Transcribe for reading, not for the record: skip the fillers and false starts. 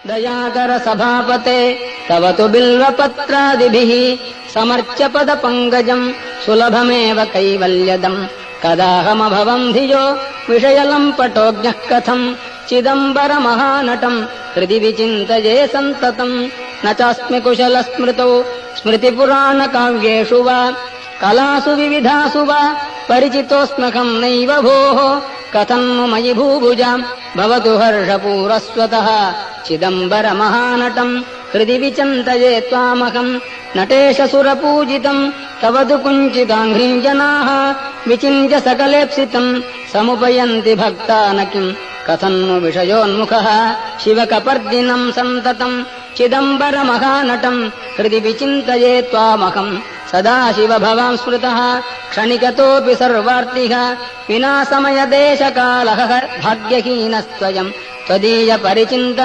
दयाकर सभापते तव तु बिल्वपत्रादिभिः समर्च्य पदपङ्कजम् सुलभमेव कैवल्यदम् कदाहमभवम् धियो विषयलम्पटोऽज्ञः कथम् चिदम्बरमहानटम् हृदि विचिन्तये सन्ततम् न चास्मि कुशलस्मृतौ स्मृतिपुराणकाव्येषु वा कलासु विविधासु वा परिचितोऽस्म्यहम् नैव भोः कथम् नु मयि भूभुजाम् भवतु हर्षपूरस्वतः चिदम्बरमहानटम् हृदि विचिन्तये त्वामहम् नटेश सुरपूजितम् तव तु कुञ्चिताङ्घ्रिम् जनाः विचिन्त्य सकलेप्सितम् समुपयन्ति भक्ता न किम् कथम् नु विषयोन्मुखः शिवकपर्दिनम् सन्ततम् चिदम्बरमहानटम् हृदि विचिन्तये त्वामहम् सदा शिव भवान् स्मृतः क्षणिकतोऽपि सर्वार्तिः विना समयदेशकालः भाग्यहीनस्त्वयम् त्वदीय परिचिन्तन